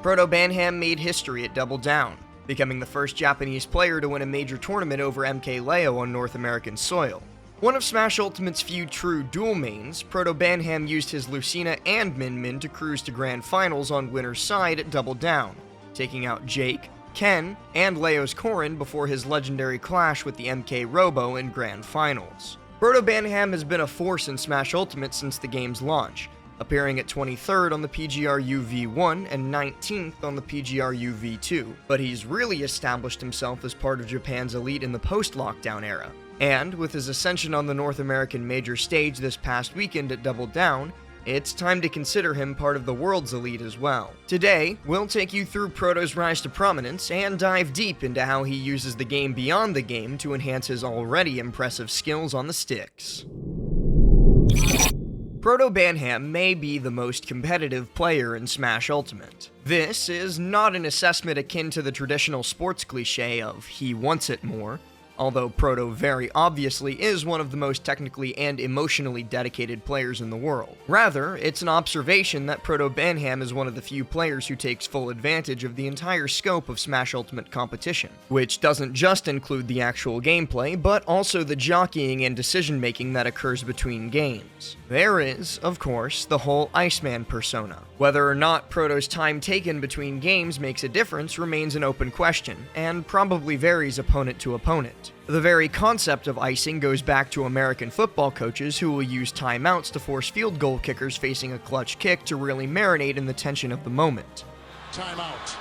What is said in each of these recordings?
ProtoBanham made history at Double Down, becoming the first Japanese player to win a major tournament over MKLeo on North American soil. One of Smash Ultimate's few true dual mains, ProtoBanham used his Lucina and Min Min to cruise to Grand Finals on winner's side at Double Down, taking out Jake, Ken, and Leo's Corrin before his legendary clash with the MK Robo in Grand Finals. ProtoBanham has been a force in Smash Ultimate since the game's launch, appearing at 23rd on the PGRU V1 and 19th on the PGRU V2, but he's really established himself as part of Japan's elite in the post-lockdown era. And with his ascension on the North American major stage this past weekend at Double Down, it's time to consider him part of the world's elite as well. Today, we'll take you through Proto's rise to prominence and dive deep into how he uses the game beyond the game to enhance his already impressive skills on the sticks. ProtoBanham may be the most competitive player in Smash Ultimate. This is not an assessment akin to the traditional sports cliché of "he wants it more," although Proto very obviously is one of the most technically and emotionally dedicated players in the world. Rather, it's an observation that ProtoBanham is one of the few players who takes full advantage of the entire scope of Smash Ultimate competition, which doesn't just include the actual gameplay, but also the jockeying and decision-making that occurs between games. There is, of course, the whole Iceman persona. Whether or not Proto's time taken between games makes a difference remains an open question, and probably varies opponent to opponent. The very concept of icing goes back to American football coaches who will use timeouts to force field goal kickers facing a clutch kick to really marinate in the tension of the moment. Timeout.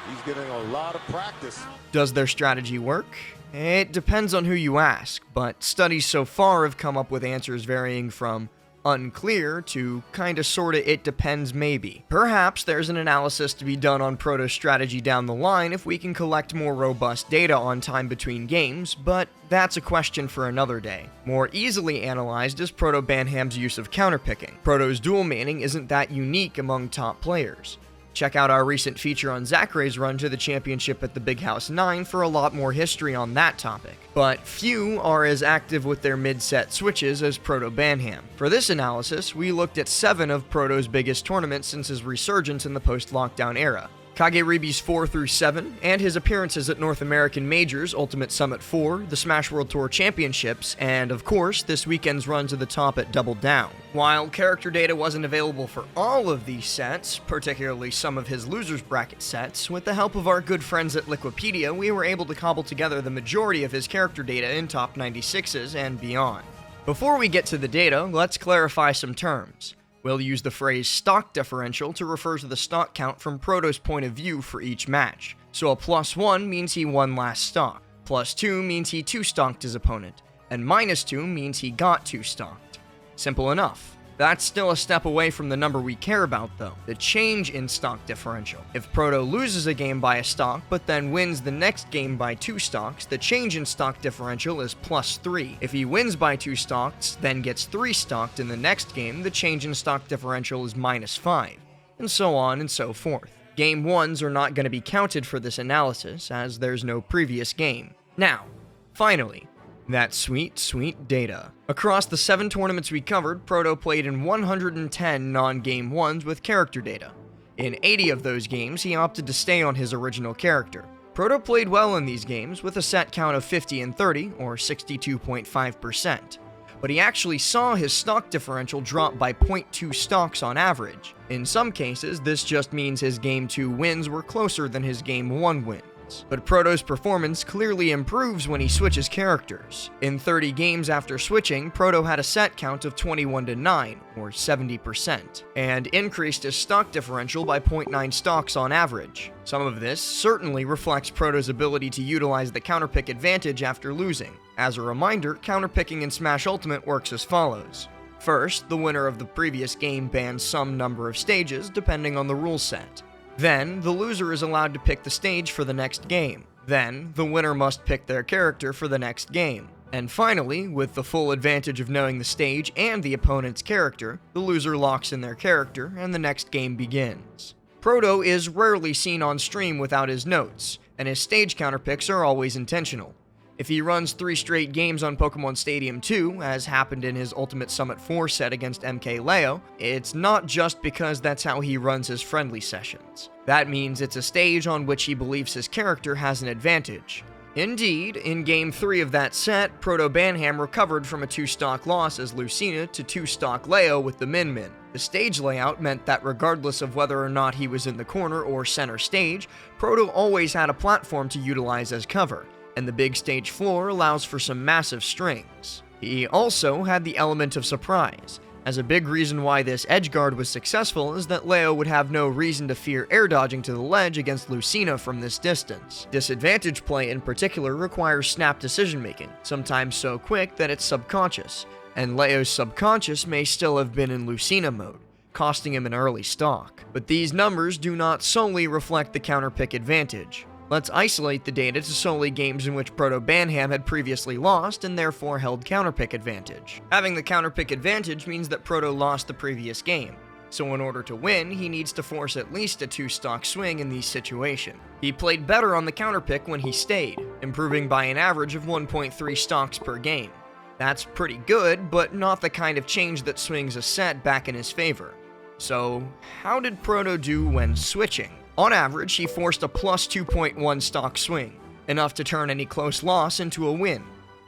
He's getting a lot of practice. Does their strategy work? It depends on who you ask, but studies so far have come up with answers varying from unclear to kinda sorta it depends maybe. Perhaps there's an analysis to be done on Proto's strategy down the line if we can collect more robust data on time between games, but that's a question for another day. More easily analyzed is ProtoBanham's use of counterpicking. Proto's dual manning isn't that unique among top players. Check out our recent feature on Zachary's run to the championship at the Big House 9 for a lot more history on that topic. But few are as active with their mid-set switches as ProtoBanham. For this analysis, we looked at 7 of Proto's biggest tournaments since his resurgence in the post-lockdown era. Kageribi's 4 through 7, and his appearances at North American Majors, Ultimate Summit 4, the Smash World Tour Championships, and of course, this weekend's run to the top at Double Down. While character data wasn't available for all of these sets, particularly some of his losers bracket sets, with the help of our good friends at Liquipedia, we were able to cobble together the majority of his character data in top 96s and beyond. Before we get to the data, let's clarify some terms. We'll use the phrase stock differential to refer to the stock count from Proto's point of view for each match. So a +1 means he won last stock, +2 means he 2-stocked his opponent, and -2 means he got 2-stocked. Simple enough. That's still a step away from the number we care about though, the change in stock differential. If Proto loses a game by a stock, but then wins the next game by 2 stocks, the change in stock differential is +3. If he wins by 2 stocks, then gets 3 stocked in the next game, the change in stock differential is -5, and so on and so forth. Game 1s are not going to be counted for this analysis, as there's no previous game. Now, finally, that sweet, sweet data. Across the 7 tournaments we covered, Proto played in 110 non-game 1s with character data. In 80 of those games, he opted to stay on his original character. Proto played well in these games with a set count of 50 and 30, or 62.5%. But he actually saw his stock differential drop by 0.2 stocks on average. In some cases, this just means his Game 2 wins were closer than his Game 1 wins. But Proto's performance clearly improves when he switches characters. In 30 games after switching, Proto had a set count of 21-9, or 70%, and increased his stock differential by 0.9 stocks on average. Some of this certainly reflects Proto's ability to utilize the counterpick advantage after losing. As a reminder, counterpicking in Smash Ultimate works as follows. First, the winner of the previous game bans some number of stages, depending on the rule set. Then, the loser is allowed to pick the stage for the next game. Then, the winner must pick their character for the next game. And finally, with the full advantage of knowing the stage and the opponent's character, the loser locks in their character and the next game begins. Proto is rarely seen on stream without his notes, and his stage counterpicks are always intentional. If he runs 3 straight games on Pokemon Stadium 2, as happened in his Ultimate Summit 4 set against MKLeo, it's not just because that's how he runs his friendly sessions. That means it's a stage on which he believes his character has an advantage. Indeed, in Game 3 of that set, ProtoBanham recovered from a 2-stock loss as Lucina to 2-stock Leo with the Min Min. The stage layout meant that regardless of whether or not he was in the corner or center stage, Proto always had a platform to utilize as cover, and the big stage floor allows for some massive strings. He also had the element of surprise, as a big reason why this edgeguard was successful is that Leo would have no reason to fear air dodging to the ledge against Lucina from this distance. Disadvantage play in particular requires snap decision making, sometimes so quick that it's subconscious, and Leo's subconscious may still have been in Lucina mode, costing him an early stock. But these numbers do not solely reflect the counterpick advantage. Let's isolate the data to solely games in which ProtoBanham had previously lost and therefore held counterpick advantage. Having the counterpick advantage means that Proto lost the previous game, so in order to win, he needs to force at least a 2-stock swing in these situations. He played better on the counterpick when he stayed, improving by an average of 1.3 stocks per game. That's pretty good, but not the kind of change that swings a set back in his favor. So, how did Proto do when switching? On average, he forced a plus 2.1 stock swing, enough to turn any close loss into a win.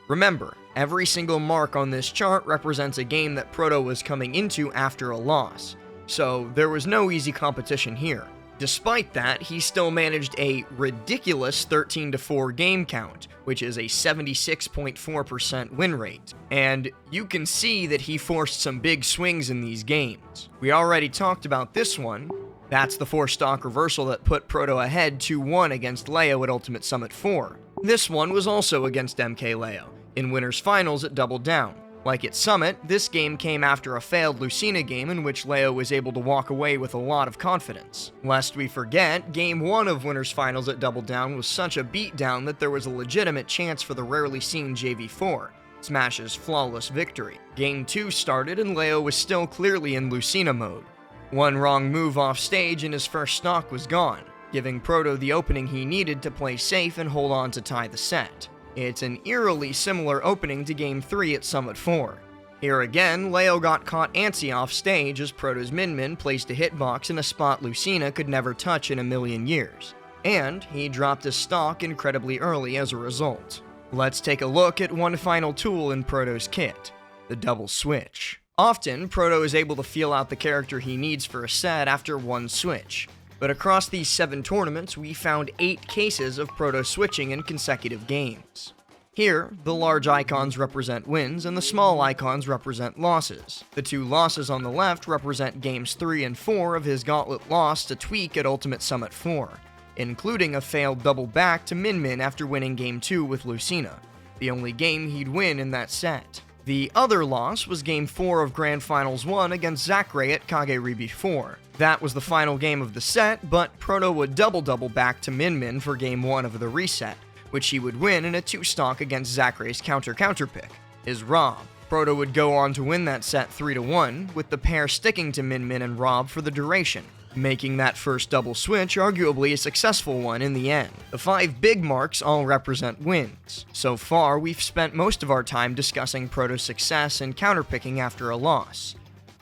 Remember, every single mark on this chart represents a game that Proto was coming into after a loss, so there was no easy competition here. Despite that, he still managed a ridiculous 13-4 game count, which is a 76.4% win rate. And you can see that he forced some big swings in these games. We already talked about this one. That's the 4-stock reversal that put Proto ahead 2-1 against Leo at Ultimate Summit 4. This one was also against MKLeo, in Winners Finals at Double Down. Like at Summit, this game came after a failed Lucina game in which Leo was able to walk away with a lot of confidence. Lest we forget, Game 1 of Winners Finals at Double Down was such a beatdown that there was a legitimate chance for the rarely seen JV4, Smash's flawless victory. Game 2 started and Leo was still clearly in Lucina mode. One wrong move off stage and his first stock was gone, giving Proto the opening he needed to play safe and hold on to tie the set. It's an eerily similar opening to Game 3 at Summit 4. Here again, Leo got caught antsy off stage as Proto's Min Min placed a hitbox in a spot Lucina could never touch in a million years, and he dropped his stock incredibly early as a result. Let's take a look at one final tool in Proto's kit, the double switch. Often, Proto is able to feel out the character he needs for a set after one switch, but across these 7 tournaments, we found 8 cases of Proto switching in consecutive games. Here, the large icons represent wins and the small icons represent losses. The 2 losses on the left represent games 3 and 4 of his gauntlet loss to Tweak at Ultimate Summit 4, including a failed double back to Min Min after winning Game 2 with Lucina, the only game he'd win in that set. The other loss was Game 4 of Grand Finals 1 against Zachary at Kageribi 4. That was the final game of the set, but Proto would double back to Min Min for Game 1 of the reset, which he would win in a 2-stock against Zachary's counterpick, his Rob. Proto would go on to win that set 3-1, with the pair sticking to Min Min and Rob for the duration, making that first double switch arguably a successful one in the end. The 5 big marks all represent wins. So far, we've spent most of our time discussing Proto's success in counterpicking after a loss.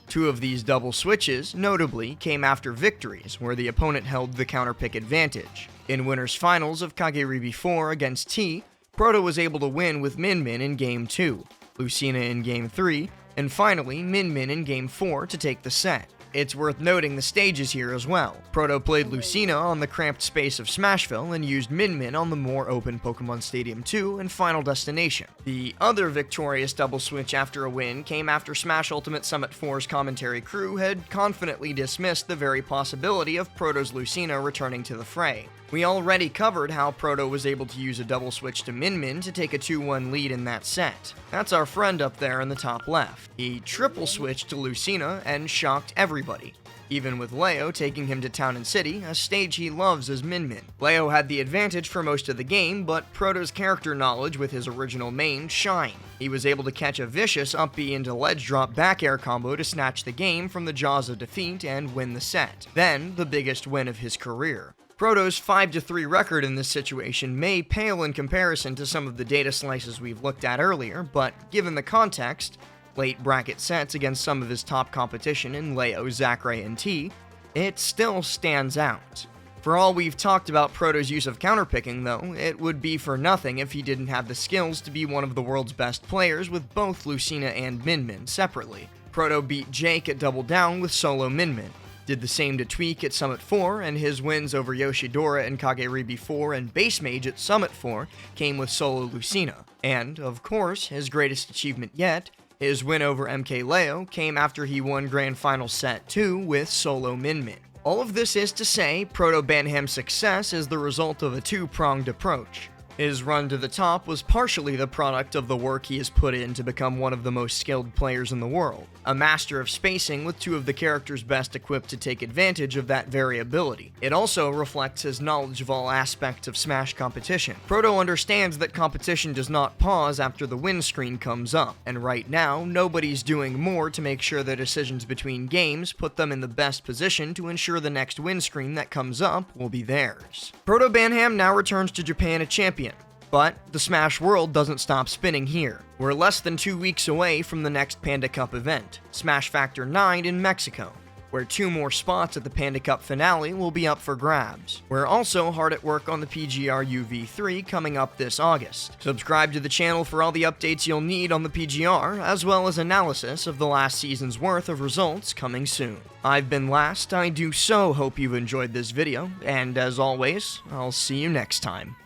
2 of these double switches, notably, came after victories, where the opponent held the counterpick advantage. In Winners Finals of Kageribi 4 against T, Proto was able to win with Min Min in Game 2, Lucina in Game 3, and finally Min Min in Game 4 to take the set. It's worth noting the stages here as well. Proto played Lucina on the cramped space of Smashville and used Min Min on the more open Pokemon Stadium 2 and Final Destination. The other victorious double switch after a win came after Smash Ultimate Summit 4's commentary crew had confidently dismissed the very possibility of Proto's Lucina returning to the fray. We already covered how Proto was able to use a double switch to Min Min to take a 2-1 lead in that set. That's our friend up there in the top left. He triple switched to Lucina and shocked everybody, even with Leo taking him to Town and City, a stage he loves as Min Min. Leo had the advantage for most of the game, but Proto's character knowledge with his original main shined. He was able to catch a vicious up B into ledge drop back air combo to snatch the game from the jaws of defeat and win the set. Then, the biggest win of his career. Proto's 5-3 record in this situation may pale in comparison to some of the data slices we've looked at earlier, but given the context, late bracket sets against some of his top competition in Leo, Zachary, and T, it still stands out. For all we've talked about Proto's use of counterpicking though, it would be for nothing if he didn't have the skills to be one of the world's best players with both Lucina and Min Min separately. Proto beat Jake at Double Down with solo Min Min, did the same to Tweak at Summit 4, and his wins over Yoshidora and Kageribi 4 and Base Mage at Summit 4 came with solo Lucina. And, of course, his greatest achievement yet, his win over MK Leo, came after he won Grand Final Set 2 with solo Min Min. All of this is to say, ProtoBanham's success is the result of a two-pronged approach. His run to the top was partially the product of the work he has put in to become one of the most skilled players in the world, a master of spacing with two of the characters best equipped to take advantage of that variability. It also reflects his knowledge of all aspects of Smash competition. Proto understands that competition does not pause after the win screen comes up, and right now, nobody's doing more to make sure the decisions between games put them in the best position to ensure the next win screen that comes up will be theirs. ProtoBanham now returns to Japan a champion. But the Smash world doesn't stop spinning here. We're less than 2 weeks away from the next Panda Cup event, Smash Factor 9 in Mexico, where 2 more spots at the Panda Cup finale will be up for grabs. We're also hard at work on the PGR UV3 coming up this August. Subscribe to the channel for all the updates you'll need on the PGR, as well as analysis of the last season's worth of results coming soon. I've been Last, I do so hope you've enjoyed this video, and as always, I'll see you next time.